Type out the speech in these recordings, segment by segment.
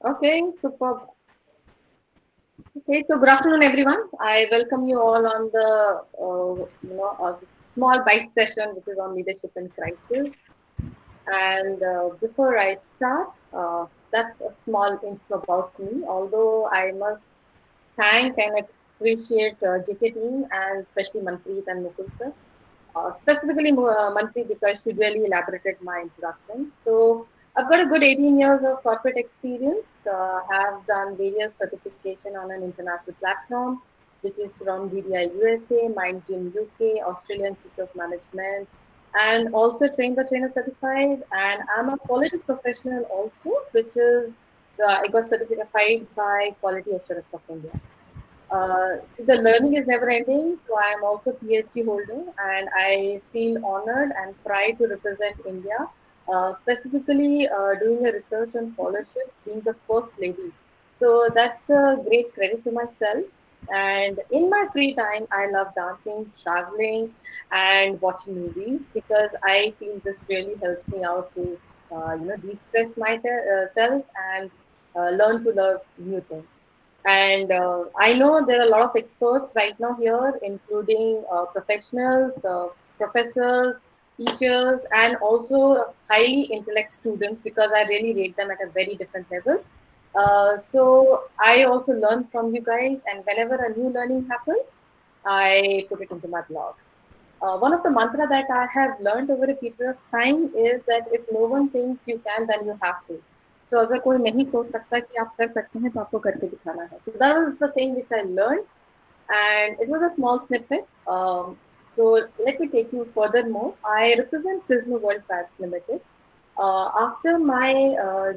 Okay, super. Okay, so good afternoon, everyone. I welcome you all on the small bite session, which is on leadership in crisis. And before I start, that's a small intro about me. Although I must thank and appreciate JK team and especially Manpreet and Mukul sir. Specifically Manpreet because she really elaborated my introduction. So I've got a good 18 years of corporate experience. Have done various certification on an international platform, which is from DDI USA, Mind Gym UK, Australian Institute of Management, and also train the trainer certified. And I'm a quality professional also, which is I got certified by Quality Assurance of India. The learning is never ending, so I am also PhD holder, and I feel honored and proud to represent India, specifically doing a research on scholarship, being the first lady. So that's a great credit to myself. And in my free time, I love dancing, traveling, and watching movies because I feel this really helps me out to, de-stress myself and learn to love new things. And I know there are a lot of experts right now here, including professionals, professors, teachers, and also highly intellect students because I really rate them at a very different level. So I also learn from you guys, and whenever a new learning happens, I put it into my blog. One of the mantra that I have learned over a period of time is that if no one thinks you can, then you have to. So अगर कोई नहीं सोच सकता कि आप कर सकते हैं तो आपको करके दिखाना है. So that was the thing which I learned, and it was a small snippet. So let me take you furthermore. I represent Prisma World Private Limited. After my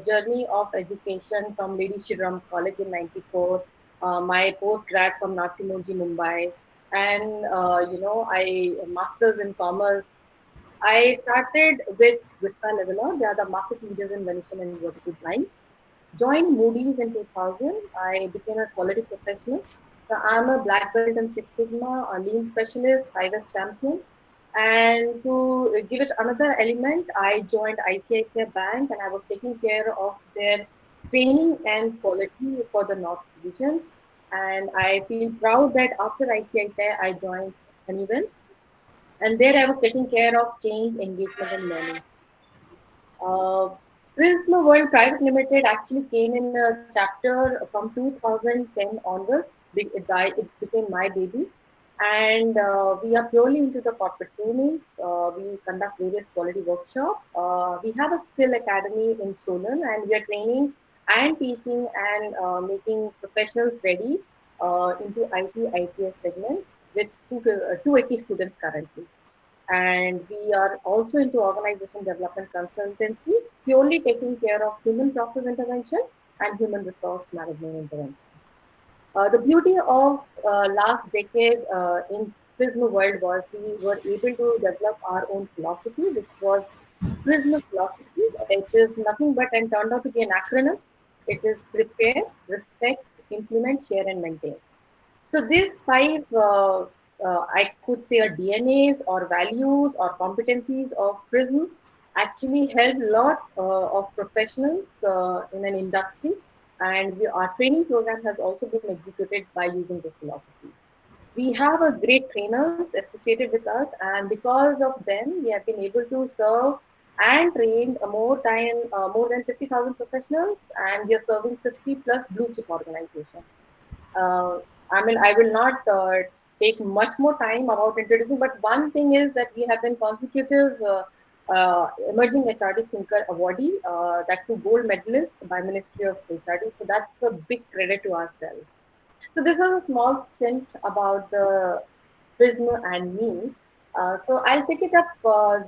journey of education from Lady Shriram College in '94, my post grad from Narsimoji, Mumbai, and I masters in commerce. I started with Vista Leveler. They are the market leaders in Venetian and vertical blind. Joined Moody's in 2000. I became a quality professional. So I'm a black belt in Six Sigma, a lean specialist, 5S champion. And to give it another element, I joined ICICI Bank and I was taking care of their training and quality for the North Division. And I feel proud that after ICICI, I joined Honeywell. And there I was taking care of change, engagement, and learning. Uh, Prisma World Private Limited actually came in a chapter from 2010 onwards. It became my baby. And we are purely into the corporate trainings. We conduct various quality workshops. We have a skill academy in Solon, and we are training and teaching and making professionals ready into IT, ITS segment with 280 students currently. And we are also into organization development consultancy, purely taking care of human process intervention and human resource management intervention. The beauty of last decade in Prisma World was we were able to develop our own philosophy, which was Prisma philosophy. It is nothing but and turned out to be an acronym. It is prepare, respect, implement, share, and maintain. So these five, I could say, are DNAs or values or competencies of PRISM actually help a lot of professionals in an industry, and our training program has also been executed by using this philosophy. We have a great trainers associated with us, and because of them, we have been able to serve and trained more than 50,000 professionals, and we are serving 50 plus blue chip organizations. uh, I mean, I will not take much more time about introducing, but one thing is that we have been consecutive emerging HRD thinker awardee, that too gold medalist by Ministry of HRD. So that's a big credit to ourselves. So this was a small stint about the Prisma and me. So I'll take it up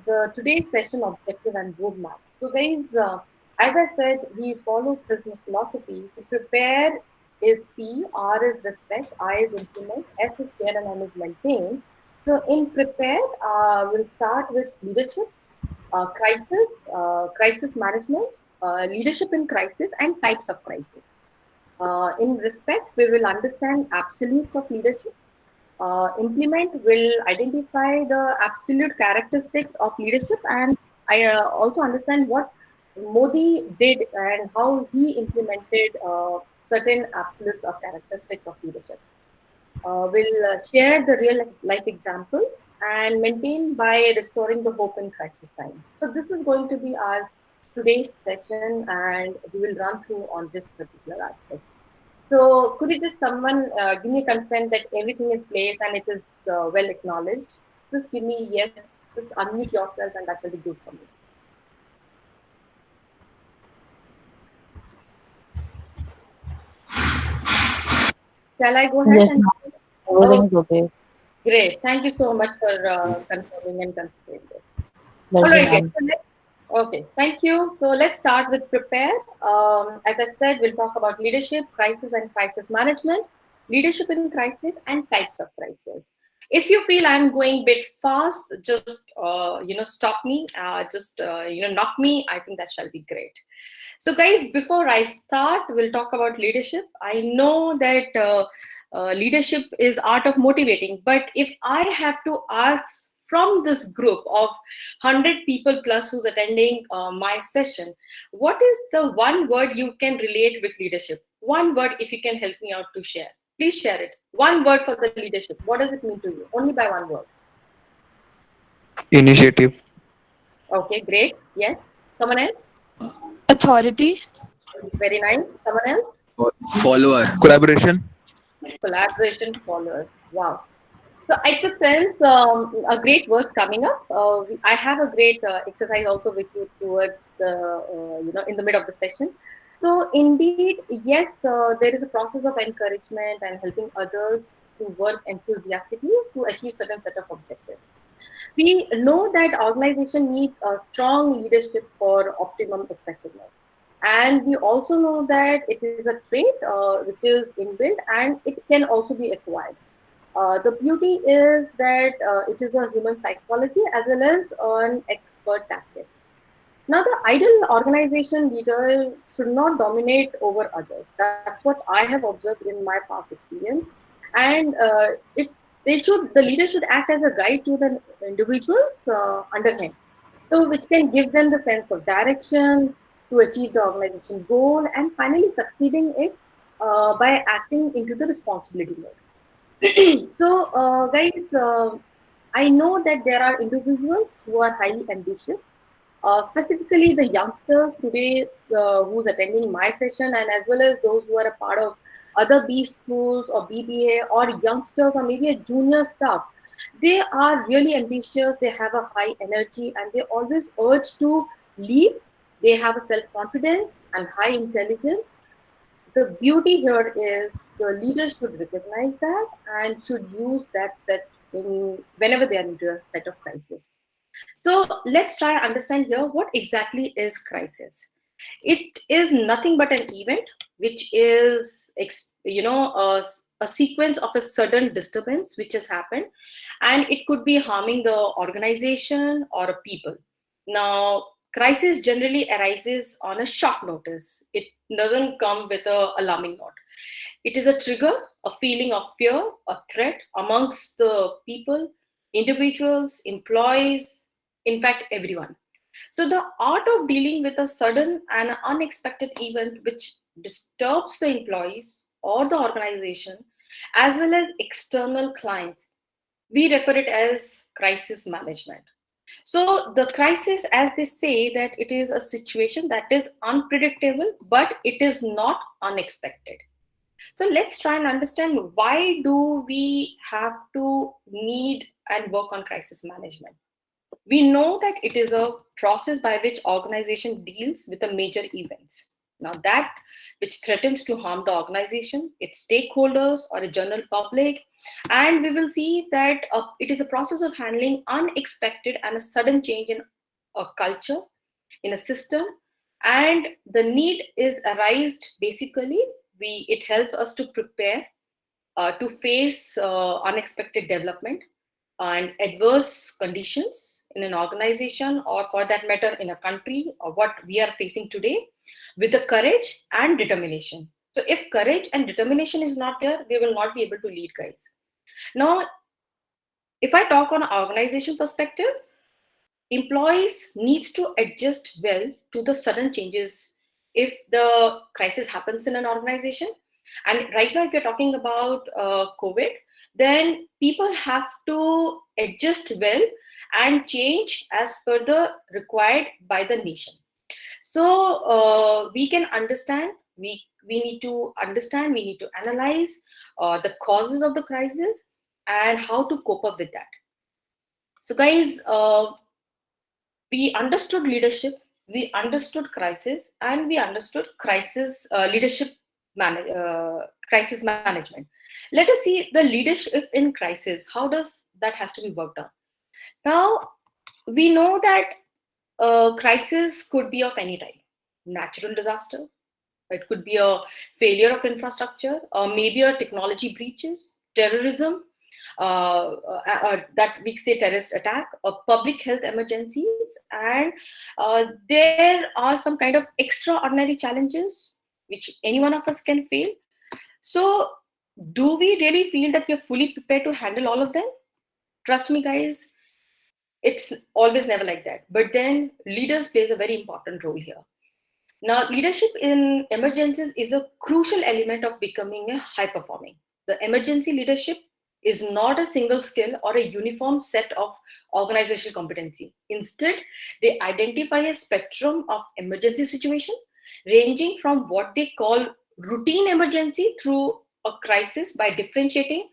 the today's session objective and roadmap. So guys, as I said, we follow Prisma philosophy. So prepare is P, R is respect, I is implement, S is share, and M is maintain. So in prepare, we'll start with leadership, crisis management, leadership in crisis, and types of crisis. In respect, we will understand absolutes of leadership. Implement will identify the absolute characteristics of leadership, and I also understand what Modi did and how he implemented certain absolutes of characteristics of leadership. We'll share the real life examples and maintain by restoring the hope in crisis time. So this is going to be our today's session, and we will run through on this particular aspect. So could you just someone give me consent that everything is placed and it is well acknowledged? Just give me yes. Just unmute yourself, and that will be good for me. Shall I go ahead Yes, and? ma'am. Oh, Everything's okay. great. Thank you so much for confirming and considering this. All Welcome, right, guys. ma'am. So let's. Okay, thank you. So let's start with prepare. As I said, we'll talk about leadership, crisis, and crisis management, leadership in crisis, and types of crisis. If you feel I'm going a bit fast, just stop me. Just knock me. I think that shall be great. So, guys, before I start, we'll talk about leadership. I know that leadership is art of motivating, but if I have to ask from this group of 100 people plus who's attending my session, what is the one word you can relate with leadership? One word, if you can help me out to share. Please share it. One word for the leadership. What does it mean to you? Only by one word. Initiative. Okay, great. Yes. Someone else? Authority. Very nice. Someone else? Follower. Collaboration. Collaboration, followers. Wow. So I could sense a great words coming up. I have a great exercise also with you towards the in the middle of the session. So indeed, yes, there is a process of encouragement and helping others to work enthusiastically to achieve certain set of objectives. We know that organization needs a strong leadership for optimum effectiveness. And we also know that it is a trait which is inbuilt and it can also be acquired. The beauty is that it is a human psychology as well as an expert tactics. Now, the ideal organization leader should not dominate over others. That's what I have observed in my past experience. And the leader should act as a guide to the individuals under him. So, which can give them the sense of direction to achieve the organization goal and finally succeeding it by acting into the responsibility mode. So, guys, I know that there are individuals who are highly ambitious, specifically the youngsters today who's attending my session, and as well as those who are a part of other B schools or BBA or youngsters or maybe a junior staff. They are really ambitious. They have a high energy, and they always urge to lead. They have a self confidence and high intelligence. The beauty here is the leaders should recognize that and should use that set in whenever they are into a set of crisis. So let's try and understand here what exactly is crisis. It is nothing but an event which is a sequence of a sudden disturbance which has happened, and it could be harming the organization or a people. Now, crisis generally arises on a shock notice. It doesn't come with a alarming note. It is a trigger, a feeling of fear, a threat amongst the people, individuals, employees, in fact, everyone. So, the art of dealing with a sudden and unexpected event which disturbs the employees or the organization, as well as external clients, we refer it as crisis management. So, the crisis, as they say, that it is a situation that is unpredictable, but it is not unexpected. So let's try and understand why do we have to need and work on crisis management. We know that it is a process by which organization deals with the major events. Now that which threatens to harm the organization, its stakeholders or a general public, and we will see that it is a process of handling unexpected and a sudden change in a culture, in a system, and the need is arised basically. It helps us to prepare to face unexpected development and adverse conditions in an organization or for that matter in a country or what we are facing today with the courage and determination. So if courage and determination is not there, we will not be able to lead, guys. Now, if I talk on an organization perspective, employees needs to adjust well to the sudden changes if the crisis happens in an organization. And right now, if you're talking about COVID, then people have to adjust well and change as per the required by the nation. So we can understand, we need to understand, we need to analyze the causes of the crisis and how to cope up with that. So guys, we understood leadership, we understood crisis, and we understood crisis crisis management. Let us see the leadership in crisis. How does that has to be worked on? Now we know that crisis could be of any type: natural disaster, it could be a failure of infrastructure, or maybe a technology breaches, terrorism, that we say terrorist attack, or public health emergencies, and there are some kind of extraordinary challenges which any one of us can face. So, do we really feel that we are fully prepared to handle all of them? Trust me, guys, it's always never like that. But then leaders plays a very important role here. Now, leadership in emergencies is a crucial element of becoming a high performing. The emergency leadership is not a single skill or a uniform set of organizational competency. Instead, they identify a spectrum of emergency situation ranging from what they call routine emergency through a crisis by differentiating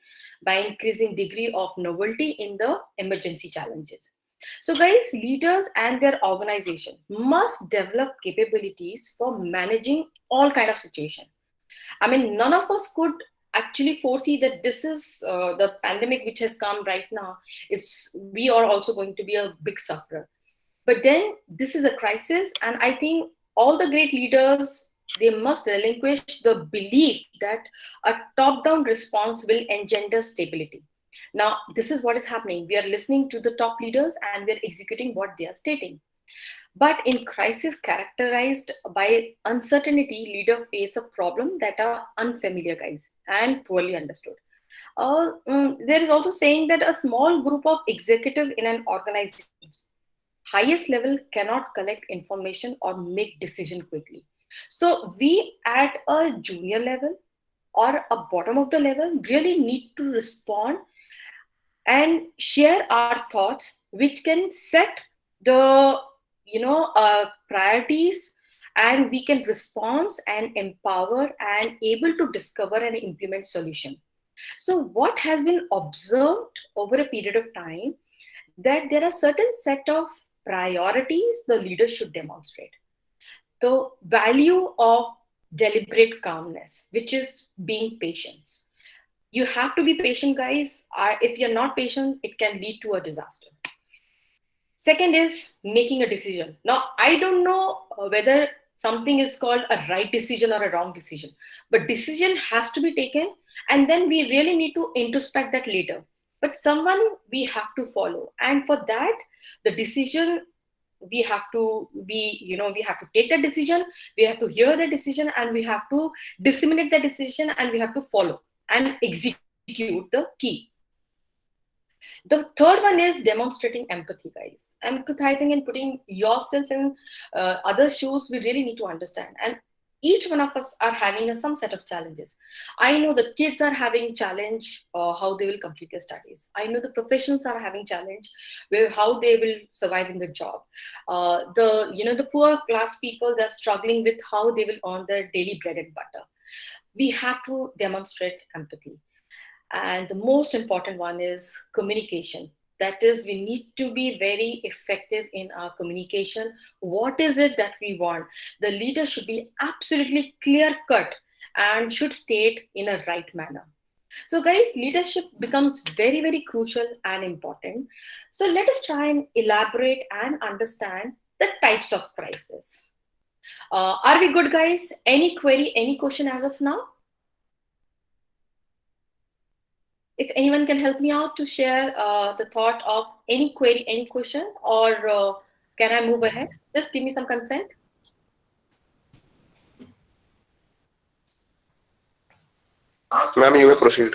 by increasing degree of novelty in the emergency challenges. So, guys, leaders and their organization must develop capabilities for managing all kind of situation. I mean, none of us could actually foresee that this is the pandemic which has come right now. Is we are also going to be a big sufferer. But then this is a crisis, and I think all the great leaders, they must relinquish the belief that a top-down response will engender stability. Now, this is what is happening. We are listening to the top leaders and we are executing what they are stating. But in crisis characterized by uncertainty, leaders face a problem that are unfamiliar, guys, and poorly understood. There is also saying that a small group of executive in an organization highest level cannot collect information or make decision quickly. So we at a junior level or a bottom of the level really need to respond and share our thoughts, which can set the priorities, and we can respond and empower and able to discover and implement solution. So what has been observed over a period of time, that there are certain set of priorities the leader should demonstrate. The value of deliberate calmness, which is being patient. You have to be patient, guys. If you're not patient, it can lead to a disaster. Second is making a decision. Now, I don't know whether something is called a right decision or a wrong decision, but decision has to be taken, and then we really need to introspect that later. But someone we have to follow, and for that, the decision we have to be, we have to take that decision, we have to hear the decision, and we have to disseminate the decision, and we have to follow and execute the key. The third one is demonstrating empathy, guys. Empathizing and putting yourself in others' shoes, we really need to understand. And each one of us are having some set of challenges. I know the kids are having challenge how they will complete their studies. I know the professionals are having challenge where how they will survive in the job. The poor class people, they're struggling with how they will earn their daily bread and butter. We have to demonstrate empathy. And the most important one is communication. That is, we need to be very effective in our communication. What is it that we want? The leader should be absolutely clear cut and should state in a right manner. So, guys, leadership becomes very, very crucial and important. So, let us try and elaborate and understand the types of crisis. Are we good, guys? Any query, any question as of now? If anyone can help me out to share the thought of any query, any question, or can I move ahead? Just give me some consent. Ma'am, you may proceed.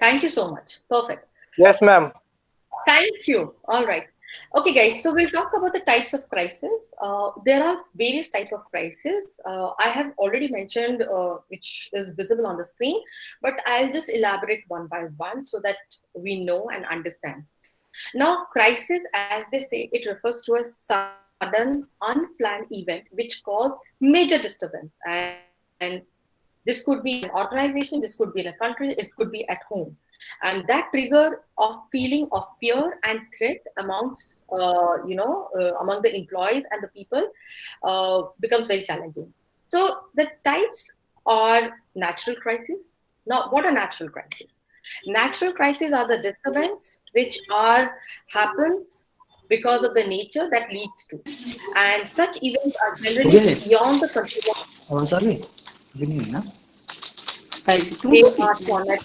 Thank you so much. Perfect. Yes, ma'am. Thank you. All right. Okay, guys, so we'll talk about the types of crisis. There are various types of crisis. I have already mentioned, which is visible on the screen, but I'll just elaborate one by one so that we know and understand. Now, crisis, as they say, it refers to a sudden, unplanned event which caused major disturbance. And this could be in an organization, this could be in a country, it could be at home. And that trigger of feeling of fear and threat amongst, among the employees and the people becomes very challenging. So the types are natural crises. Now, what are natural crises? Natural crises are the disturbance which are happens because of the nature that leads to, and such events are generally Okay. beyond the control of आवाज आ रही है? अभी नहीं है ना? क्यों they होती? are traumatic.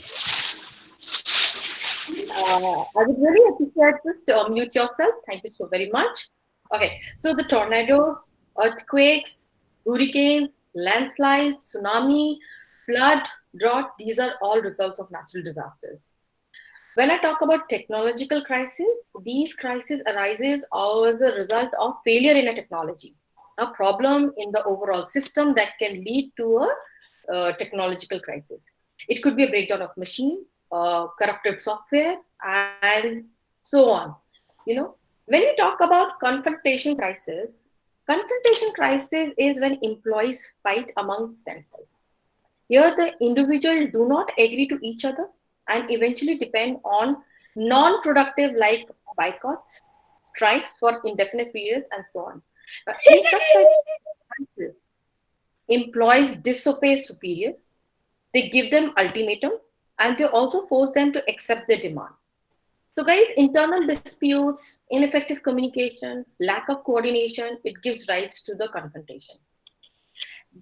I would really appreciate just mute yourself. Thank you so very much. Okay, so the tornadoes, earthquakes, hurricanes, landslides, tsunami, flood, drought, these are all results of natural disasters. When I talk about technological crisis, these crises arises as a result of failure in a technology, a problem in the overall system that can lead to a technological crisis. It could be a breakdown of machine, corrupted software, and so on. You know, when we talk about confrontation crisis is when employees fight amongst themselves. Here, the individual do not agree to each other and eventually depend on non-productive like boycotts, strikes for indefinite periods, and so on. In such type of crisis, employees disobey superior, they give them ultimatum, and they also force them to accept their demand. So, guys, internal disputes, ineffective communication, lack of coordination, it gives rise to the confrontation.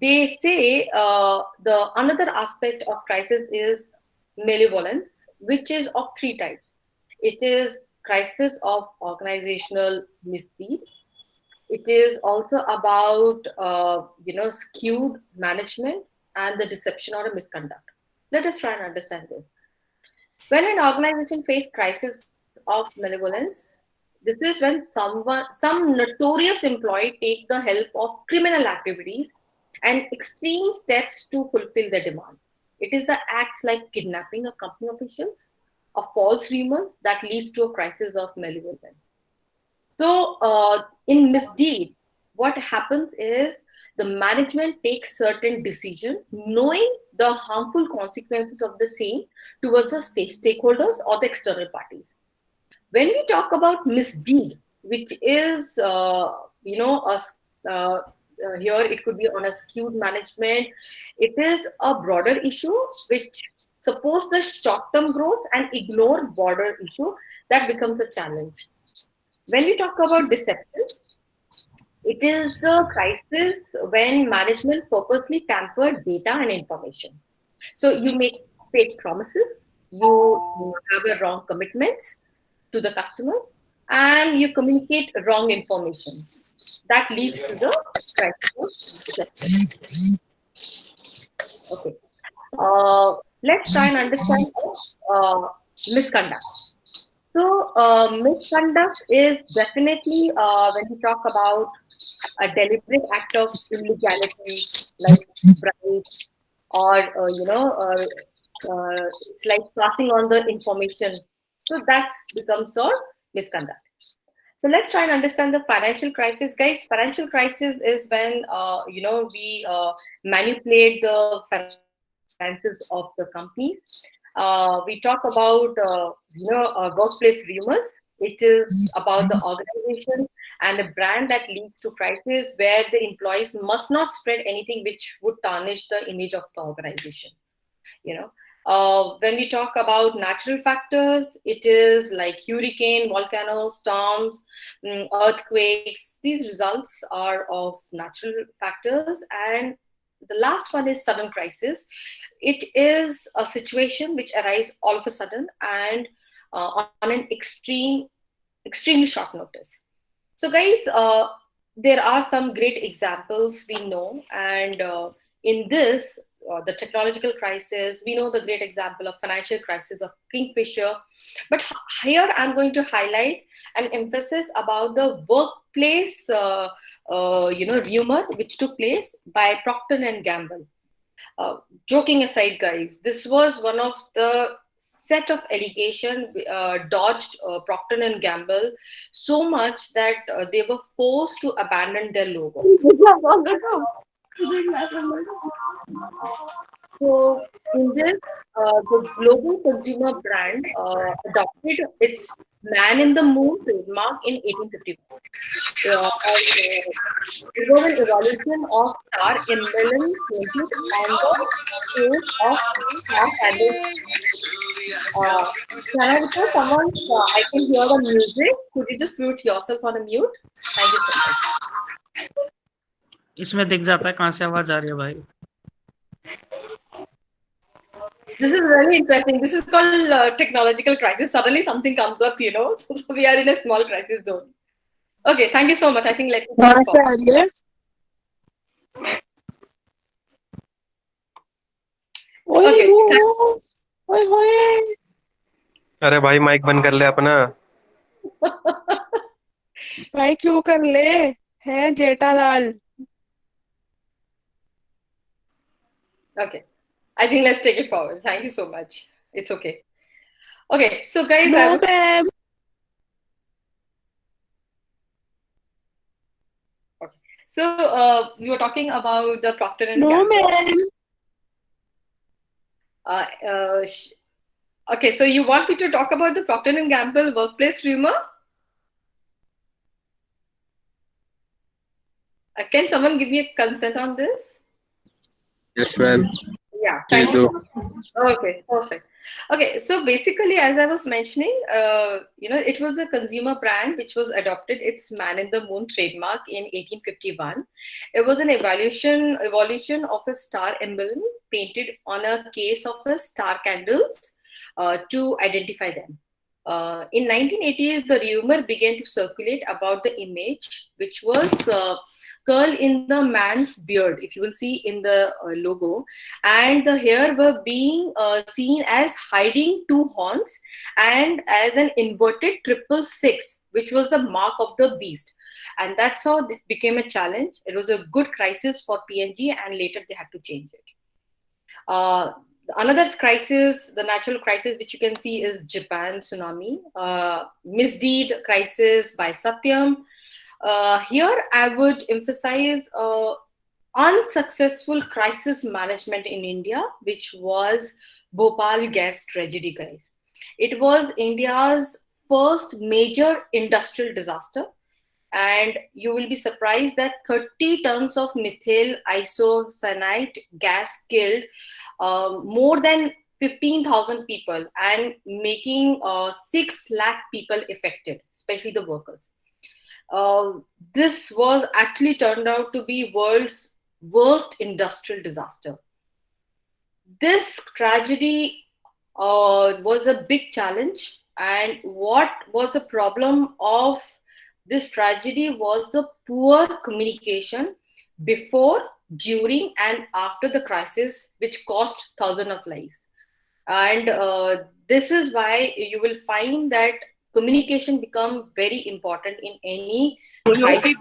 They say the another aspect of crisis is malevolence, which is of three types. It is crisis of organizational misdeed. It is also about skewed management and the deception or a misconduct. Let us try and understand this. When an organization faces crisis of malevolence, this is when some notorious employee take the help of criminal activities and extreme steps to fulfill their demand. It is the acts like kidnapping of company officials or false rumors that leads to a crisis of malevolence. So, in misdeed, what happens is the management takes certain decision, knowing the harmful consequences of the same towards the stakeholders or the external parties. When we talk about misdeed, which is here it could be on a skewed management, it is a broader issue which supports the short-term growth and ignore broader issue that becomes a challenge. When we talk about deception, it is the crisis when management purposely tampered data and information. So you make fake promises, you have a wrong commitments to the customers, and you communicate wrong information. That leads to the crisis of deception. Okay. Let's try and understand misconduct. So, misconduct is definitely when we talk about a deliberate act of illegality, like bribe, or it's like passing on the information. So that becomes a misconduct. So let's try and understand the financial crisis, guys. Financial crisis is when we manipulate the finances of the companies. We talk about workplace rumors. It is about the organization and a brand that leads to crisis where the employees must not spread anything which would tarnish the image of the organization. You know, when we talk about natural factors, it is like hurricane, volcanoes, storms, earthquakes. These results are of natural factors. And the last one is sudden crisis. It is a situation which arises all of a sudden and on an extremely short notice. So, guys, there are some great examples we know, and in this, the technological crisis. We know the great example of financial crisis of Kingfisher. But here I'm going to highlight an emphasis about the workplace, rumor which took place by Procter and Gamble. Joking aside, guys, this was one of the set of allegation dodged Procter and Gamble so much that they were forced to abandon their logo. So in this, the global consumer brand adopted its Man in the Moon trademark in 1851. It was an evolution of star emblem painted on the face of star candles. Uh, can I request someone? I can hear the music. Could you just put yourself on a mute? Thank you so much. इसमें दिख जाता है कहाँ से आवाज आ रही है भाई. This is really interesting. This is called technological crisis. Suddenly something comes up, So we are in a small crisis zone. Okay, thank you so much. I think let me कहाँ से आ रही है? Okay. ओए होए. अरे भाई mic बंद कर ले अपना. भाई क्यों कर ले? है Jethalal. Okay. I think let's take it forward. Thank you so much. It's okay. Okay, so guys, No, ma'am. Okay. So we were talking about the Procter and No, Gamble. ma'am. Okay, so you want me to talk about the Procter and Gamble workplace rumor? Can someone give me a consent on this? Yes, ma'am. Yeah, Please thank you. do. Okay, perfect. Okay, so basically, as I was mentioning, it was a consumer brand which was adopted its Man in the Moon trademark in 1851. It was an evolution of a star emblem painted on a case of a star candles to identify them. In 1980s, the rumor began to circulate about the image, which was curl in the man's beard, if you will see in the logo, and the hair were being seen as hiding two horns and as an inverted 666, which was the mark of the beast. And that's how it became a challenge. It was a good crisis for P&G, and later they had to change it. Another crisis, the natural crisis, which you can see is Japan tsunami, misdeed crisis by Satyam. Here, I would emphasize unsuccessful crisis management in India, which was Bhopal gas tragedy, guys. It was India's first major industrial disaster. And you will be surprised that 30 tons of methyl isocyanate gas killed more than 15,000 people and making 6 lakh people affected, especially the workers. This was actually turned out to be world's worst industrial disaster. This tragedy was a big challenge, and what was the problem of this tragedy was the poor communication before, during, and after the crisis, which cost thousands of lives. And this is why you will find that communication become very important in any crisis.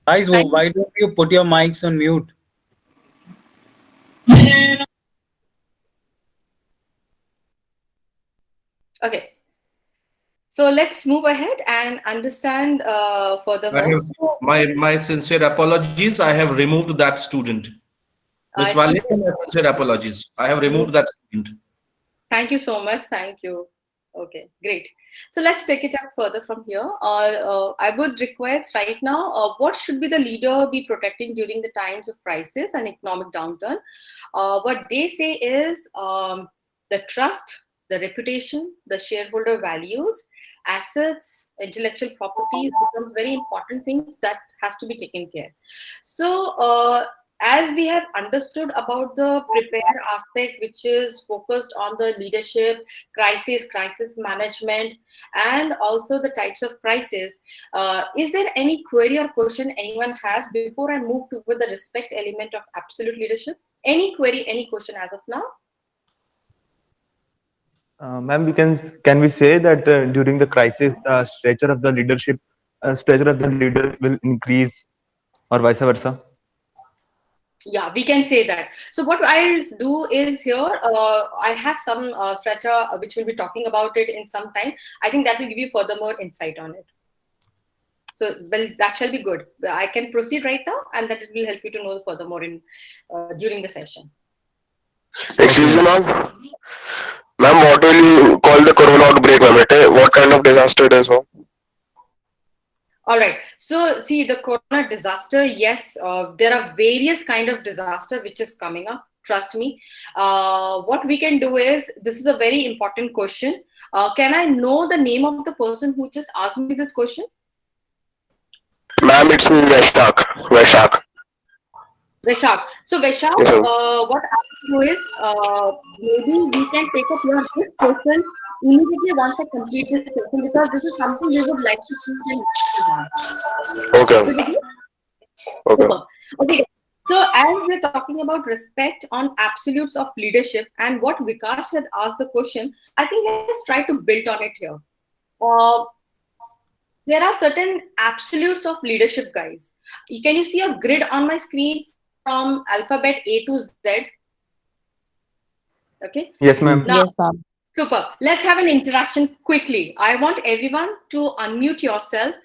Guys, why don't you put your mics on mute? Okay. So let's move ahead and understand furthermore. My sincere apologies. I have removed that student. Ms. Vale, my sincere apologies. I have removed that student. Thank you so much. Thank you. Okay, great. So let's take it up further from here. I would request right now, what should be the leader be protecting during the times of crisis and economic downturn? What they say is the trust, the reputation, the shareholder values, assets, intellectual properties becomes very important things that has to be taken care. So as we have understood about the prepare aspect, which is focused on the leadership, crisis management, and also the types of crisis, is there any query or question anyone has before I move to the respect element of absolute leadership? Any query, any question as of now? Ma'am, can we say that during the crisis, the stature of the leader will increase, or vice versa? Yeah, we can say that. So what I'll do is here, I have some structure which will be talking about it in some time. I think that will give you further more insight on it. So, well, that shall be good. I can proceed right now, and that it will help you to know furthermore in during the session. Excuse me, ma'am. Ma'am, what will you call the corona outbreak, ma'am? What kind of disaster it is, ma'am? All right. So, see, the corona disaster, yes, there are various kind of disaster which is coming up. Trust me. What we can do is, this is a very important question. Can I know the name of the person who just asked me this question? Ma'am, it's me, Vaishak. Vishak. So Vishak, Yes, what I will do is, maybe we can take up your this question immediately once I complete this session, because this is something we would like to see. Okay. Okay. Super. Okay. So as we're talking about respect on absolutes of leadership, and what Vikas had asked the question, I think let's try to build on it here. There are certain absolutes of leadership, guys. Can you see a grid on my screen from alphabet A to Z? Okay. Yes, ma'am. Now, Yes, ma'am. super. Let's have an interaction quickly. I want everyone to unmute yourself.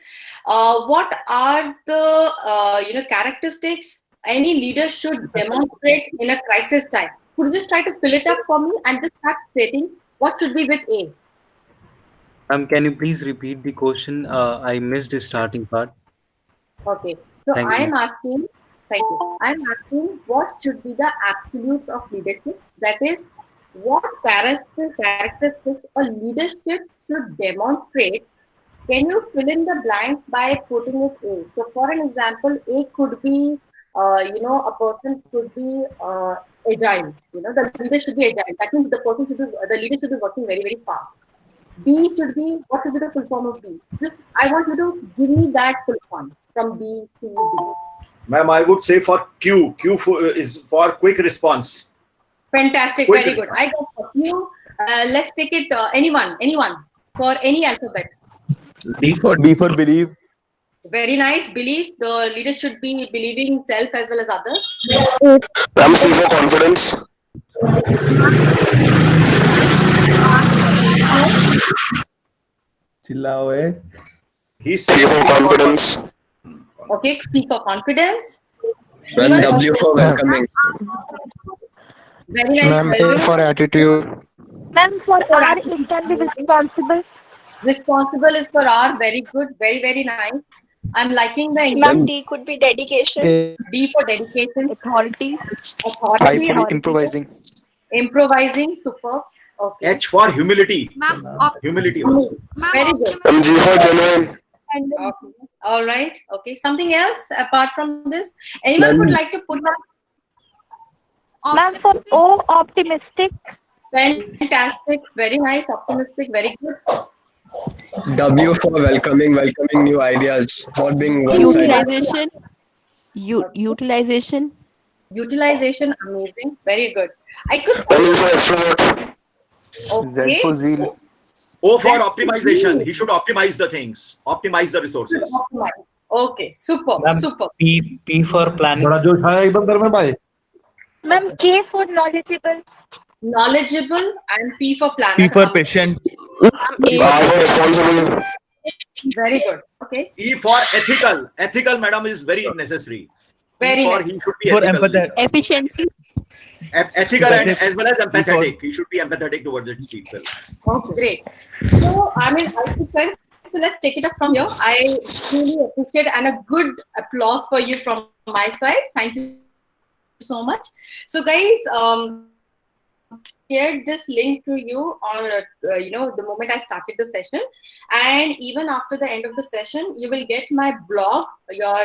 What are the characteristics any leader should demonstrate in a crisis time? Could you just try to fill it up for me and just start stating what should be with A? Can you please repeat the question? I missed the starting part. Okay. So Thank you. I'm asking, thank you. I'm asking what should be the absolutes of leadership? That is, what characteristics a leadership should demonstrate? Can you fill in the blanks by putting it A? So for an example, A could be, a person could be agile. The leader should be agile. That means the leader should be working very, very fast. B should be, what should be the full form of B? Just, I want you to give me that full form from B to D. Ma'am, I would say for Q. Q is for quick response. Fantastic, Quick very good. I got for Q. Let's take it, anyone, for any alphabet. B for believe. Very nice. Believe. The leader should be believing himself as well as others. Ma'am, C for confidence. He's C for confidence. Okay, C for confidence. Ma'am, W for welcoming. Very nice. Ma'am, Melvin. A for attitude. Ma'am, for R, it can be responsible. Responsible is for R. Very good. Very, very nice. I'm liking the Ma'am, D could be dedication. A D for dedication. Authority. Authority. improvising. Improvising. Super. Okay. H for humility. Ma'am, Humility. Very good. Ma'am, G for genuine. Okay. All right. Okay. Something else apart from this? Anyone would like to put up? Ma'am, for O, optimistic. Fantastic. Very nice. Optimistic. Very good. W for welcoming new ideas, not being one-sided. Utilization. Utilization. Amazing. Very good. I could. Ma'am, E for extrovert. Okay. Z for zeal. O for optimization. He should optimize the things. Optimize the resources. Okay. Super. Ma'am, Super. P for planning. Ma'am, K for knowledgeable. Knowledgeable and P for planet. patient. R for responsible. Very good. Okay. E for ethical. Ethical, madam, is very necessary. Very E for nice. he should be ethical. Efficiency. Ethical and as well as empathetic. He should be empathetic towards its people. Okay, great. So, so let's take it up from here. I really appreciate and a good applause for you from my side. Thank you so much. So guys, shared this link to you on the moment I started the session, and even after the end of the session you will get my blog. Your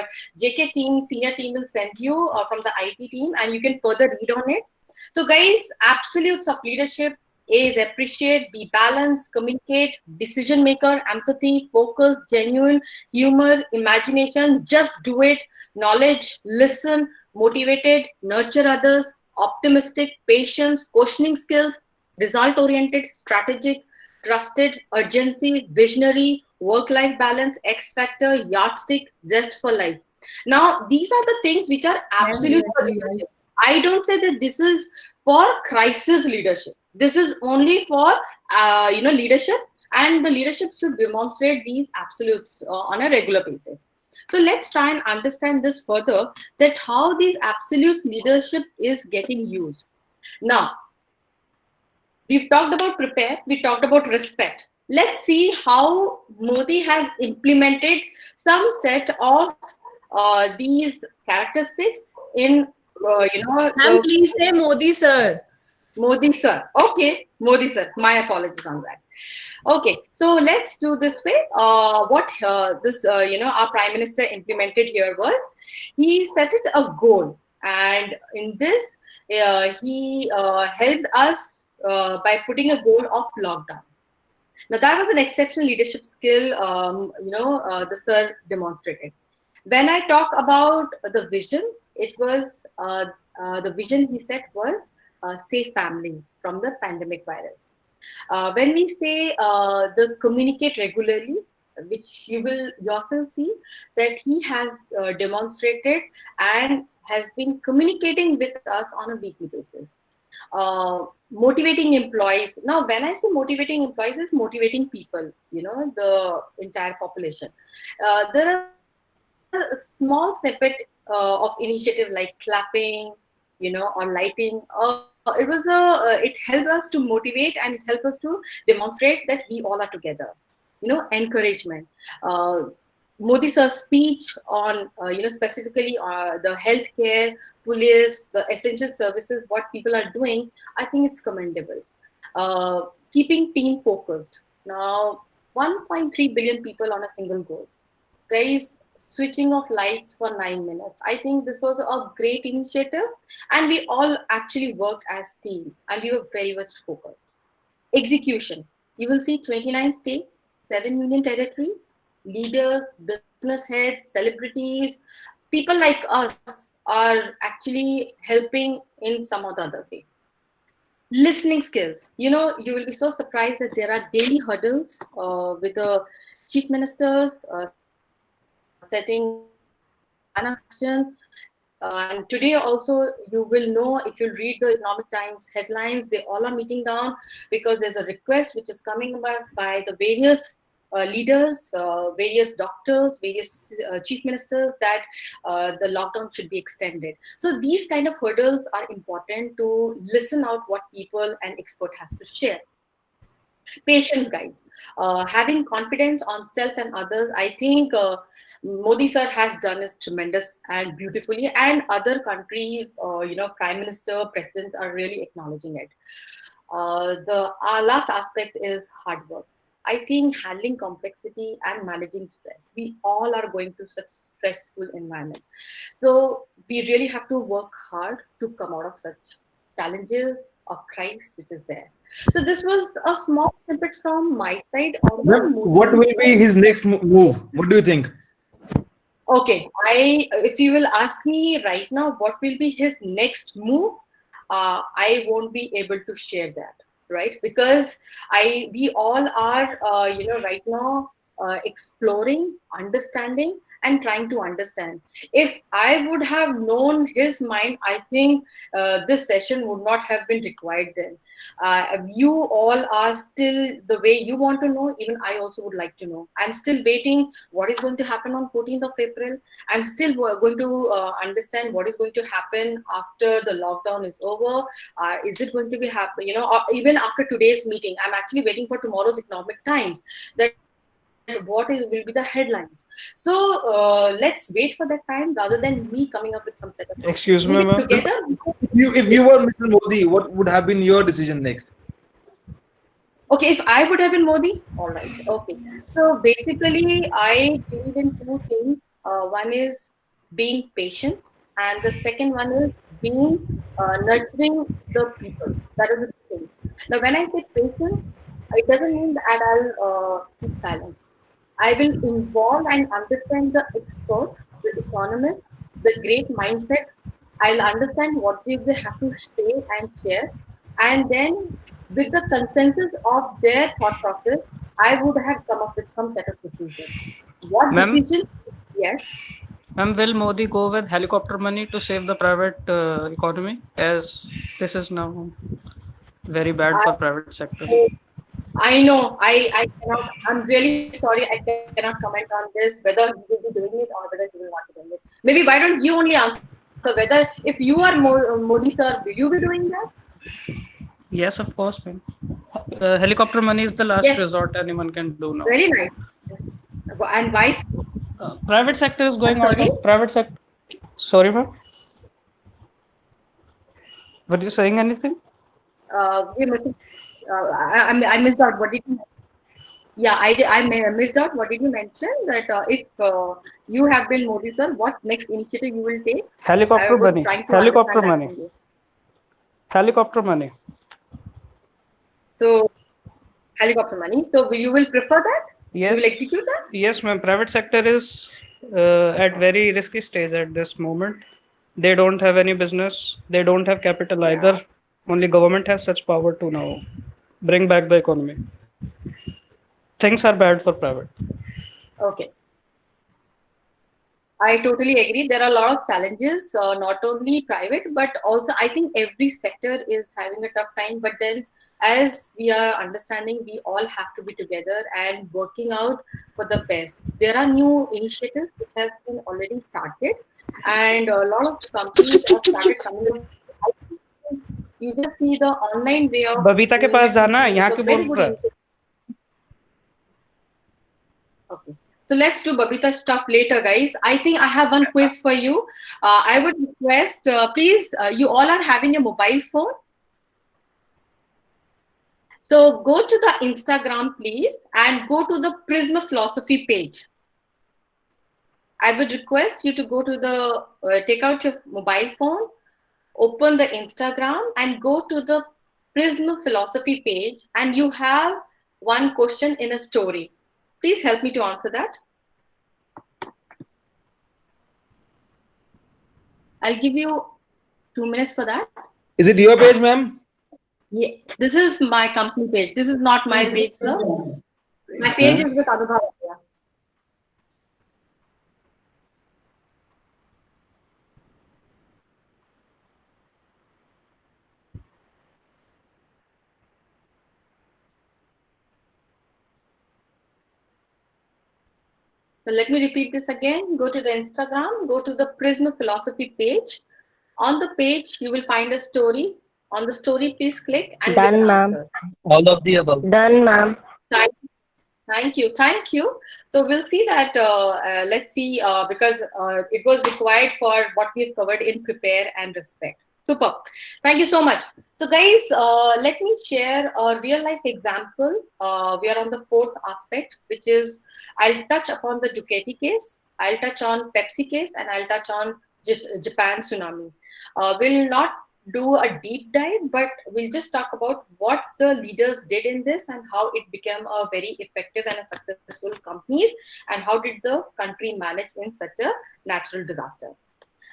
JK team, senior team will send you from the IT team, and you can further read on it. So guys, absolutes of leadership is appreciate, be balanced, communicate, decision maker, empathy, focus, genuine, humor, imagination, just do it, knowledge, listen, motivated, nurture others, optimistic, patience, questioning skills, result oriented, strategic, trusted, urgency, visionary, work life balance, X factor, yardstick, zest for life. Now, these are the things which are absolute for leadership. I don't say that this is for crisis leadership. This is only for leadership, and the leadership should demonstrate these absolutes on a regular basis. So let's try and understand this further, that how these absolutes leadership is getting used. Now, we've talked about prepare, we talked about respect. Let's see how Modi has implemented some set of these characteristics in Ma'am, please say Modi sir. Modi sir. Okay, Modi sir. My apologies on that. Okay, so let's do this way. What our Prime Minister implemented here was, he set it a goal, and in this he helped us by putting a goal of lockdown. Now that was an exceptional leadership skill, the sir demonstrated. When I talk about the vision, it was the vision he set was save families from the pandemic virus. When we say the communicate regularly, which you will yourself see that he has demonstrated and has been communicating with us on a weekly basis. Motivating employees. Now, when I say motivating employees, is motivating people, the entire population. There are a small snippet of initiative like clapping, or lighting. It helped us to motivate, and it helped us to demonstrate that we all are together. Encouragement. Modi sir's speech on, specifically the healthcare, police, the essential services, what people are doing, I think it's commendable. Keeping team focused. Now, 1.3 billion people on a single goal. Guys, switching off lights for 9 minutes. I think this was a great initiative, and we all actually worked as team, and we were very much focused. Execution. You will see 29 states, 7 union territories, leaders, business heads, celebrities, people like us are actually helping in some or the other way. Listening skills. You will be so surprised that there are daily hurdles with the chief ministers setting an action. And today also, you will know, if you read the Economic Times headlines, they all are meeting down because there's a request which is coming by the various leaders, various doctors, various chief ministers, that the lockdown should be extended. So these kind of hurdles are important to listen out what people and expert has to share. Patience, guys. Having confidence on self and others. I think Modi sir has done is tremendous and beautifully, and other countries, prime minister, presidents are really acknowledging it. Our last aspect is hard work. I think handling complexity and managing stress. We all are going through such stressful environment. So we really have to work hard to come out of such challenges or crisis which is there. So this was a small snippet from my side. What will be his next move? What do you think? Okay, if you will ask me right now what will be his next move, I won't be able to share that, right? Because we all are right now exploring, understanding, and trying to understand. If I would have known his mind, I think this session would not have been required then. You all are still the way you want to know, even I also would like to know. I'm still waiting what is going to happen on 14th of April. I'm still going to understand what is going to happen after the lockdown is over. Is it going to be happen, or even after today's meeting? I'm actually waiting for tomorrow's Economic Times, that what will be the headlines. So let's wait for that time rather than me coming up with some set of topics. Excuse me, Maybe ma'am. together. If you were Mr. Modi, what would have been your decision next? Okay, if I would have been Modi, all right. Okay. So basically, I believe in two things. One is being patient, and the second one is being nurturing the people. That is the thing. Now, when I say patience, it doesn't mean that I'll keep silent. I will involve and understand the expert, the economist, the great mindset. I'll understand what they have to say and share. And then, with the consensus of their thought process, I would have come up with some set of decision. What Ma'am? decision? Yes. Ma'am, will Modi go with helicopter money to save the private economy, as this is now very bad for private sector? I know. I cannot. I'm really sorry. I cannot comment on this. Whether he will be doing it or whether he will not be doing it. Maybe why don't you only answer whether if you are Modi sir, will you be doing that? Yes, of course, ma'am. Helicopter money is the last Yes. resort anyone can do now. Very nice. And why? Private sector is going I'm out sorry? of private sector. Sorry, ma'am. Were you saying anything? We must. I missed out. What did you? Yeah, I missed out. What did you mention? That if you have been Modi sir, what next initiative you will take? Helicopter I was money. trying to Helicopter understand that money. from you. Helicopter money. So helicopter money. So you will prefer that? Yes. You will execute that? Yes, ma'am. Private sector is at very risky stage at this moment. They don't have any business. They don't have capital either. Only government has such power to now bring back the economy. Things are bad for private. Okay. I totally agree. There are a lot of challenges, not only private, but also I think every sector is having a tough time. But then, as we are understanding, we all have to be together and working out for the best. There are new initiatives which have been already started, and a lot of companies have started coming up. You just see the online way of. Babita के पास जाना है, यहाँ It's a क्यों very बोल good रहा है? initiative. Okay. So let's do Babita stuff later, guys. I think I have one quiz for you. I would request, please, you all are having a mobile phone. So go to the Instagram, please, and go to the Prism Philosophy page. I would request you to go to the, take out your mobile phone, open the Instagram and go to the Prism Philosophy page, and you have one question in a story. Please help me to answer that. I'll give you 2 minutes for that. Is it your page, ma'am? Yeah, this is my company page. This is not my page, sir. My page is with Anubhav. So let me repeat this again. Go to the Instagram, go to the Prism Philosophy page. On the page, you will find a story. On the story, please click and give an answer. All of the above. Done, ma'am. Thank you. Thank you. So we'll see that, let's see, because it was required for what we've covered in Prepare and Respect. Super. Thank you so much. So guys, let me share a real life example. We are on the fourth aspect, which is I'll touch upon the Ducati case, I'll touch on Pepsi case, and I'll touch on Japan tsunami. We'll not do a deep dive, but we'll just talk about what the leaders did in this and how it became a very effective and a successful companies, and how did the country manage in such a natural disaster.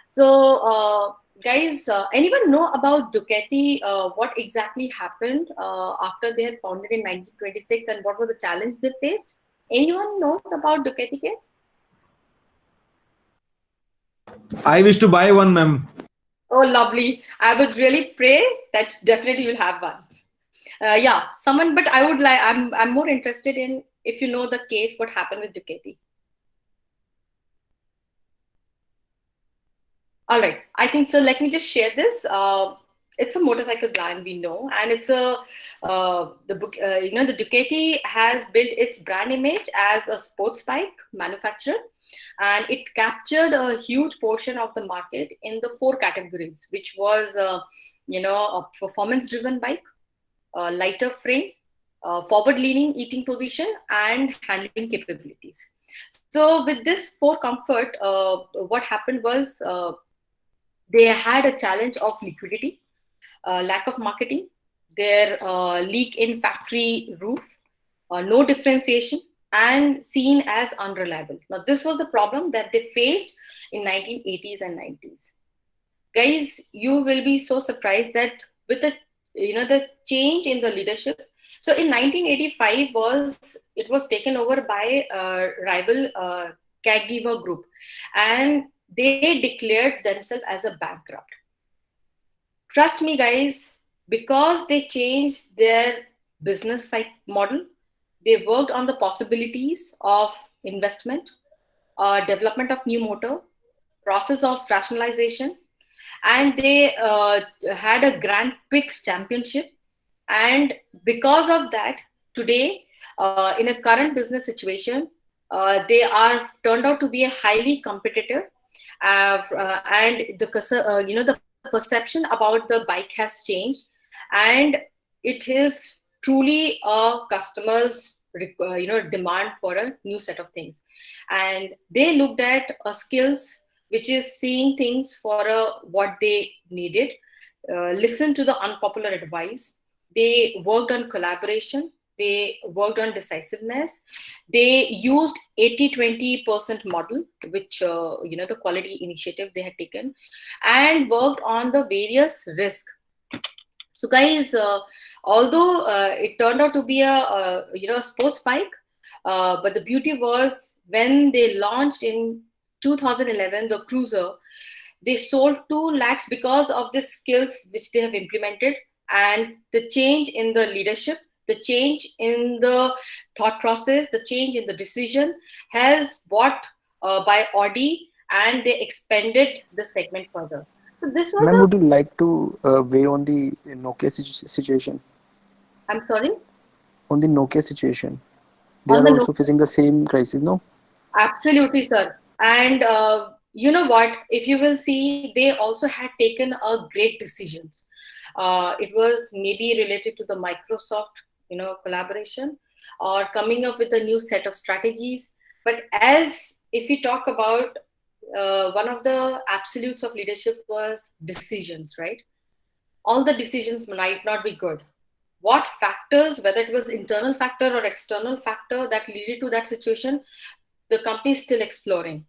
So guys, anyone know about Ducati? What exactly happened after they had founded in 1926, and what was the challenge they faced? Anyone knows about Ducati case? I wish to buy one, ma'am. Oh, lovely. I would really pray that definitely you'll have one. Yeah, someone, but I would like, I'm more interested in if you know the case, what happened with Ducati. All right, I think so. Let me just share this. it's a motorcycle brand, we know, and it's a the Ducati has built its brand image as a sports bike manufacturer, and it captured a huge portion of the market in the 4 categories, which was a performance-driven bike, lighter frame, forward-leaning eating position, and handling capabilities. So with this 4 comfort, what happened was they had a challenge of liquidity, lack of marketing, their leak in factory roof, no differentiation, and seen as unreliable. Now, this was the problem that they faced in 1980s and 90s. Guys, you will be so surprised that with the change in the leadership. So in 1985 it was taken over by a rival caregiver group, and they declared themselves as a bankrupt. Trust me, guys, because they changed their business model, they worked on the possibilities of investment, development of new motor, process of rationalization, and they had a Grand Prix championship. And because of that, today, in a current business situation, they are turned out to be a highly competitive, and the perception about the bike has changed, and it is truly a customer's demand for a new set of things. And they looked at skills, which is seeing things for what they needed, listen to the unpopular advice. They worked on collaboration. They worked on decisiveness. They used 80-20% model, which the quality initiative they had taken, and worked on the various risks. So, guys, although it turned out to be a sports bike, but the beauty was when they launched in 2011 the Cruiser, they sold 2 lakhs because of the skills which they have implemented, and the change in the leadership, the change in the thought process, the change in the decision has bought by Audi, and they expanded the segment further. So this was. Ma'am, would you like to weigh on the Nokia situation? I'm sorry? On the Nokia situation. They are also facing the same crisis, no? Absolutely, sir. And you know what? If you will see, they also had taken a great decisions. It was maybe related to the Microsoft, collaboration, or coming up with a new set of strategies. But if you talk about one of the absolutes of leadership was decisions, right? All the decisions might not be good. What factors, whether it was internal factor or external factor that led to that situation, the company is still exploring.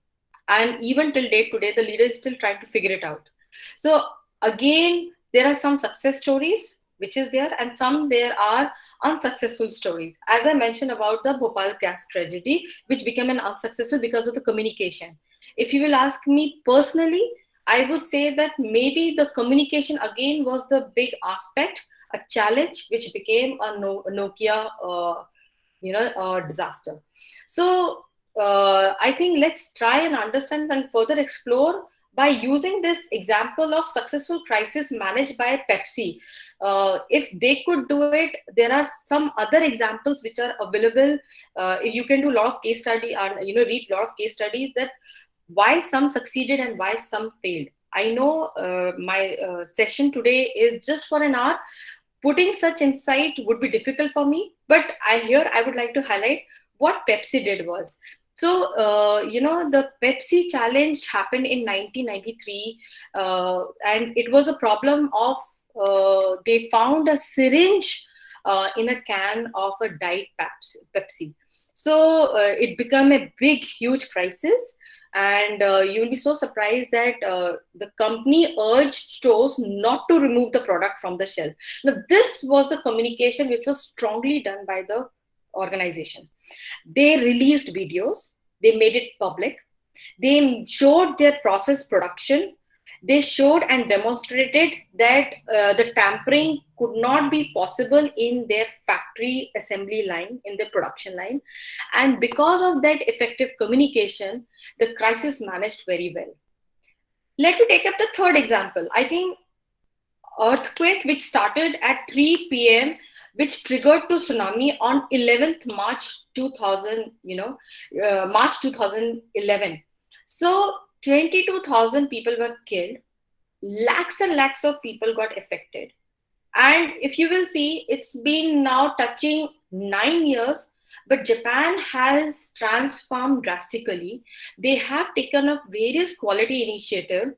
And even till date today, the leader is still trying to figure it out. So again, there are some success stories, which is there, and there are unsuccessful stories. As I mentioned about the Bhopal gas tragedy, which became an unsuccessful because of the communication. If you will ask me personally, I would say that maybe the communication again was the big aspect, a challenge which became a Nokia, disaster. So I think let's try and understand and further explore by using this example of successful crisis managed by Pepsi. If they could do it, there are some other examples which are available. You can do a lot of case study and read a lot of case studies that why some succeeded and why some failed. I know my session today is just for an hour. Putting such insight would be difficult for me, but I would like to highlight what Pepsi did was. So, the Pepsi challenge happened in 1993, and it was a problem of they found a syringe in a can of a Diet Pepsi. So, it became a big, huge crisis. And you will be so surprised that the company urged stores not to remove the product from the shelf. Now, this was the communication which was strongly done by the organization. They released videos, they made it public, they showed their process production, they showed and demonstrated that the tampering could not be possible in their factory assembly line, in their production line. And because of that effective communication, the crisis managed very well. Let me take up the third example. I think earthquake which started at 3 p.m., which triggered to tsunami on 11th March 2000, March 2011. So 22,000 people were killed. Lakhs and lakhs of people got affected. And if you will see, it's been now touching 9 years, but Japan has transformed drastically. They have taken up various quality initiatives.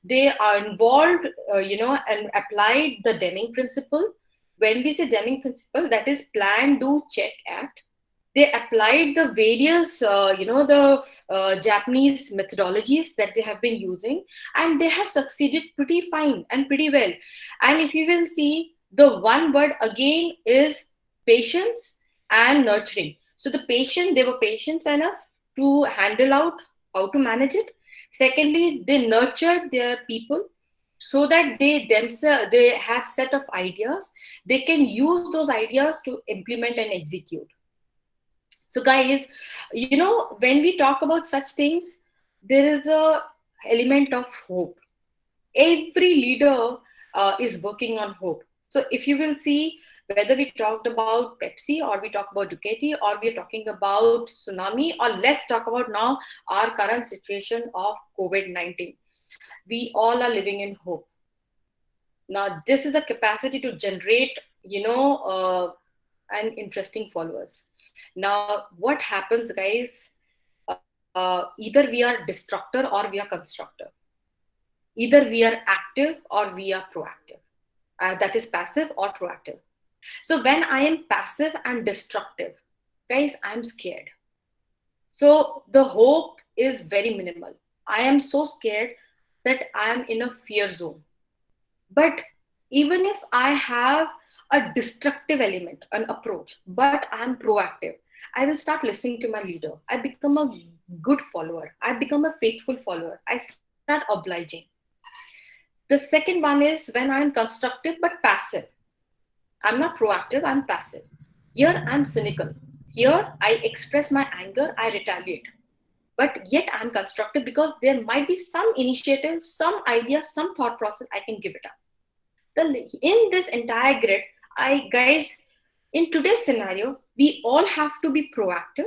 They are involved, and applied the Deming principle. When we say Deming principle, that is Plan, Do, Check, Act. They applied the various, Japanese methodologies that they have been using, and they have succeeded pretty fine and pretty well. And if you will see, the one word again is patience and nurturing. So they were patient enough to handle out how to manage it. Secondly, they nurtured their people so that they have set of ideas. They can use those ideas to implement and execute. So guys, when we talk about such things, there is a element of hope. Every leader is working on hope. So if you will see, whether we talked about Pepsi or we talk about Ducati or we're talking about tsunami, or let's talk about now our current situation of COVID-19. We all are living in hope. Now, this is the capacity to generate, an interesting followers. Now, what happens, guys? Either we are destructor or we are constructor. Either we are active or we are proactive. That is passive or proactive. So when I am passive and destructive, guys, I'm scared. So the hope is very minimal. I am so scared that I am in a fear zone. But even if I have a destructive element, an approach, but I'm proactive, I will start listening to my leader. I become a good follower. I become a faithful follower. I start obliging. The second one is when I'm constructive but passive. I'm not proactive, I'm passive. Here I'm cynical. Here I express my anger, I retaliate. But yet I'm constructive because there might be some initiative, some idea, some thought process I can give it up. In this entire grid, guys, in today's scenario, we all have to be proactive.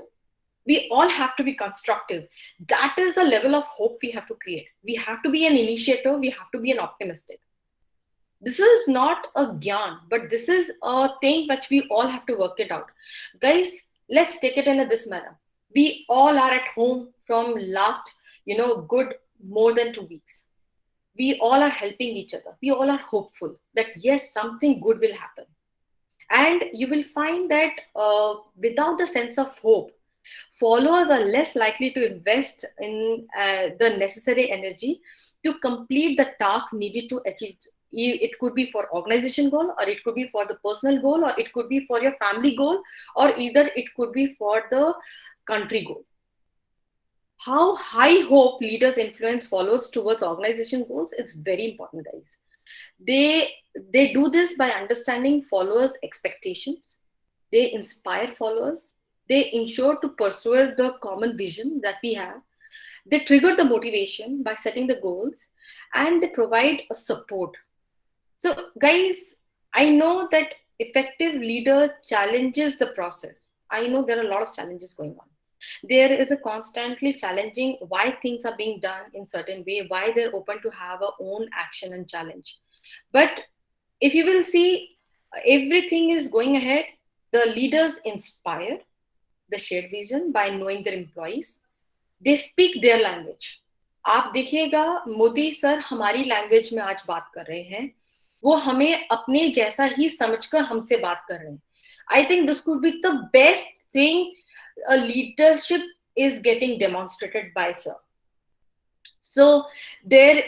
We all have to be constructive. That is the level of hope we have to create. We have to be an initiator. We have to be an optimistic. This is not a gyan, but this is a thing which we all have to work it out. Guys, let's take it in this manner. We all are at home from last, good more than 2 weeks. We all are helping each other. We all are hopeful that yes, something good will happen. And you will find that without the sense of hope, followers are less likely to invest in the necessary energy to complete the tasks needed to achieve. It could be for organization goal, or it could be for the personal goal, or it could be for your family goal, or either it could be for the country goal. How high hope leaders influence followers towards organization goals is very important, guys. They do this by understanding followers' expectations. They inspire followers. They ensure to pursue the common vision that we have. They trigger the motivation by setting the goals, and they provide a support. So, guys, I know that effective leader challenges the process. I know there are a lot of challenges going on. There is a constantly challenging why things are being done in certain way, why they're open to have our own action and challenge. But if you will see, everything is going ahead. The leaders inspire the shared vision by knowing their employees. They speak their language. आप देखिएगा Modi sir हमारी language में आज बात कर रहे हैं, वो हमें अपने जैसा ही समझकर हमसे बात कर रहे हैं. I think this could be the best thing a leadership is getting demonstrated by sir. So there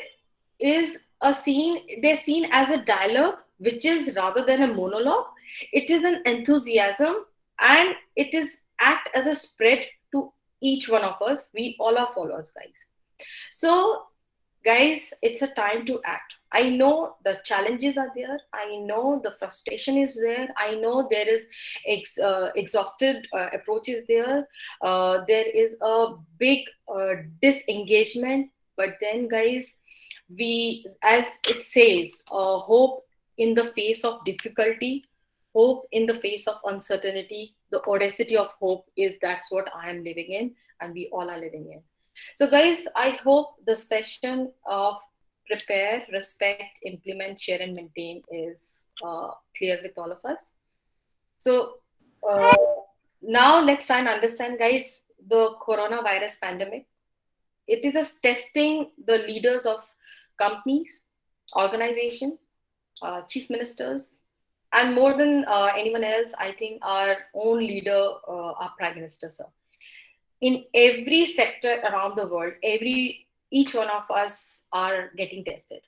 is a scene, they're seen as a dialogue, which is rather than a monologue. It is an enthusiasm, and it is act as a spread to each one of us. We all are followers, guys. So guys, it's a time to act. I know the challenges are there. I know the frustration is there. I know there is exhausted approaches there. There is a big disengagement. But then, guys, we, as it says, hope in the face of difficulty, hope in the face of uncertainty. The audacity of hope is that's what I am living in, and we all are living in. So, guys, I hope the session of prepare, respect, implement, share, and maintain is clear with all of us. So, now let's try and understand, guys, the coronavirus pandemic. It is a testing the leaders of companies, organization, chief ministers, and more than anyone else, I think our own leader, our prime minister, sir. In every sector around the world, each one of us are getting tested.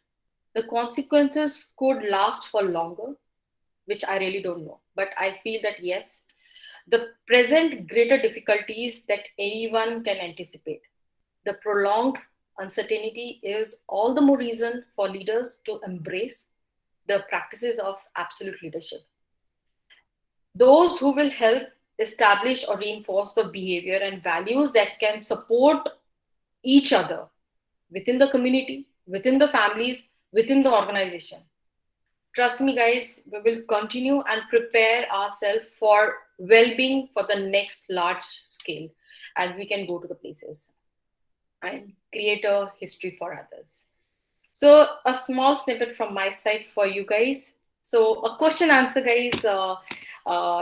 The consequences could last for longer, which I really don't know. But I feel that yes, the present greater difficulties that anyone can anticipate, the prolonged uncertainty is all the more reason for leaders to embrace the practices of absolute leadership. Those who will help establish or reinforce the behavior and values that can support each other within the community, within the families, within the organization. Trust me, guys, we will continue and prepare ourselves for well-being for the next large scale, and we can go to the places and create a history for others. So a small snippet from my side for you guys. So a question answer, guys.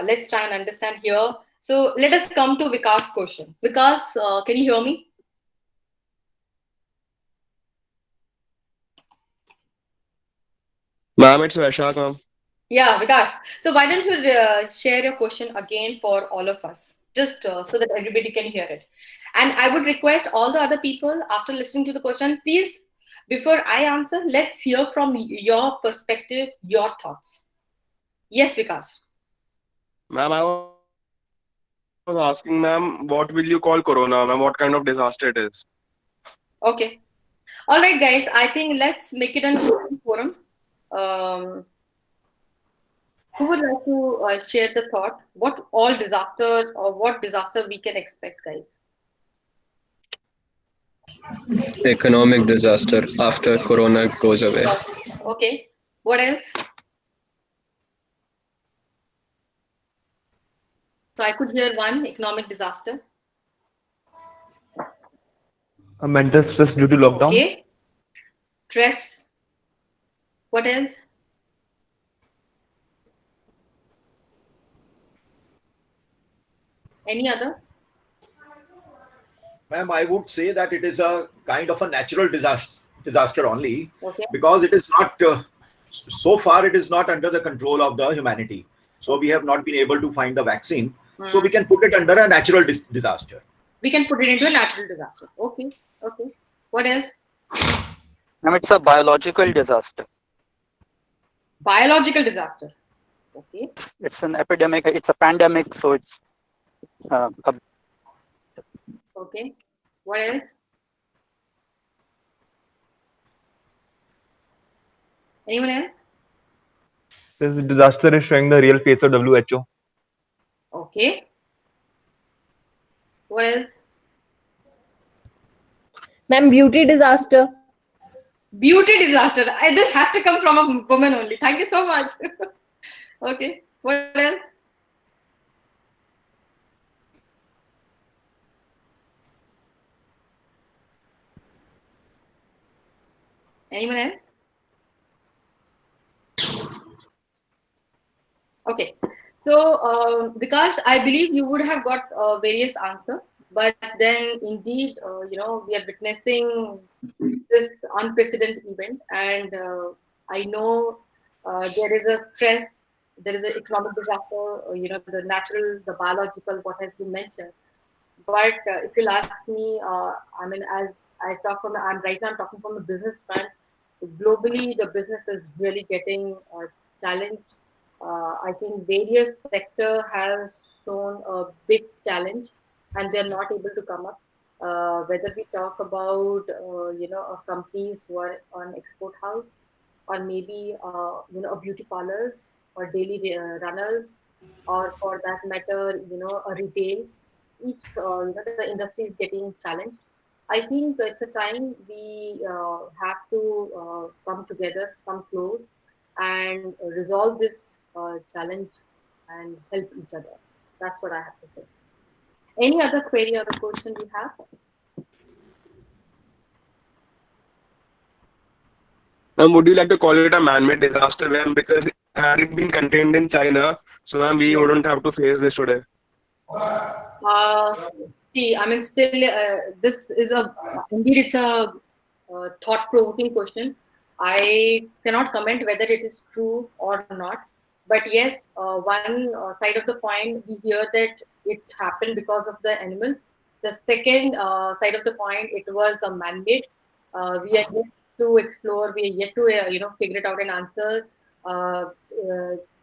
Let's try and understand here. So let us come to Vikas' question. Vikas, can you hear me? Ma'am, it's Vaishak, ma'am. Yeah, Vikas. So why don't you share your question again for all of us, just so that everybody can hear it. And I would request all the other people, after listening to the question, please, before I answer, let's hear from your perspective, your thoughts. Yes, Vikas. Ma'am, I was asking, ma'am, what will you call Corona, ma'am? What kind of disaster it is? Okay. All right, guys. I think let's make it an open forum. Who would like to share the thought? What all disaster or what disaster we can expect, guys? Economic disaster after Corona goes away. Okay. What else? So I could hear one, economic disaster. A mental stress due to lockdown. Okay. Stress. What else? Any other? Ma'am, I would say that it is a kind of a natural disaster only, Okay. because it is not, so far it is not under the control of the humanity. So we have not been able to find the vaccine. So we can put it under a natural disaster. We can put it into a natural disaster. Okay. Okay. What else? Ma'am, it's a biological disaster. Biological disaster. Okay. It's an epidemic. It's a pandemic. So it's Okay. What else? Anyone else? This disaster is showing the real face of WHO. Okay. What else? Ma'am, beauty disaster. Beauty disaster. This has to come from a woman only. Thank you so much. Okay. What else? Anyone else? Okay. So, because I believe you would have got various answer, but then indeed, we are witnessing this unprecedented event, and I know there is a stress, there is an economic disaster, the natural, the biological, what has been mentioned. But if you'll ask me, as I talk from, I'm talking from a business front. Globally, the business is really getting challenged. I think various sector has shown a big challenge, and they're not able to come up. Whether we talk about companies who are on export house, or maybe a beauty parlors or daily runners, or for that matter, a retail. Each the industry is getting challenged. I think it's a time we have to come together, come close, and resolve this challenge and help each other. That's what I have to say. Any other query or a question you have? Ma'am, would you like to call it a man-made disaster, ma'am? Because had it been contained in China, so ma'am, we wouldn't have to face this today. See, I mean, still, this is indeed, it's a thought-provoking question. I cannot comment whether it is true or not. But yes, one side of the coin, we hear that it happened because of the animal. The second side of the coin, it was a man-made. We are yet to explore. We are yet to, figure it out and answer.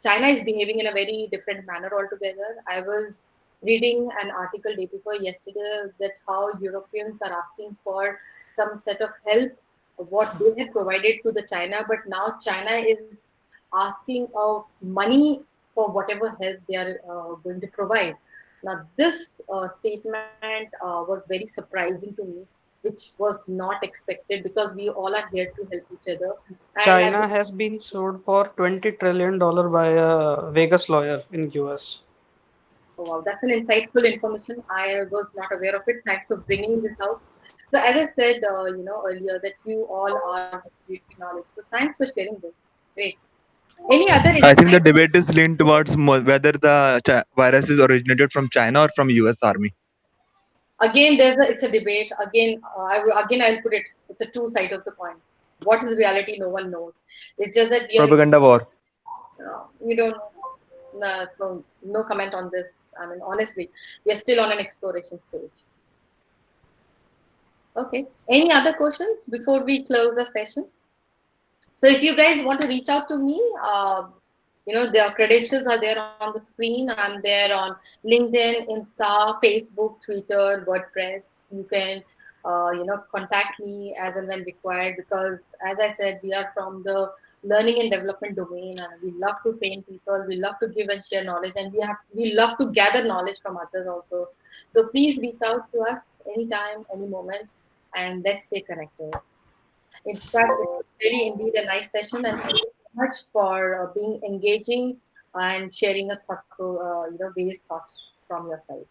China is behaving in a very different manner altogether. I was reading an article day before yesterday that how Europeans are asking for some set of help, what they had provided to the China, but now China is asking of money for whatever help they are going to provide. Now, this statement was very surprising to me, which was not expected because we all are here to help each other. And China has been sued for $20 trillion by a Vegas lawyer in US. Oh, wow, that's an insightful information. I was not aware of it. Thanks for bringing this out. So, as I said, earlier, that you all are creating knowledge. So, thanks for sharing this. Great. Any other? I think the debate is leaned towards whether the virus is originated from China or from US Army. Again, it's a debate. Again, I'll put it. It's a two sides of the coin. What is reality? No one knows. It's just that we are Propaganda war. We don't know. So no comment on this. I mean, honestly, we are still on an exploration stage. Okay. Any other questions before we close the session? So if you guys want to reach out to me, their credentials are there on the screen. I'm there on LinkedIn, Insta, Facebook, Twitter, WordPress. You can, contact me as and when required because, as I said, we are from the learning and development domain, and we love to train people. We love to give and share knowledge, and we love to gather knowledge from others also. So please reach out to us anytime, any moment, and let's stay connected. In fact, it's really indeed a nice session, and thank you so much for being engaging and sharing a thoughtful, various thoughts from your side.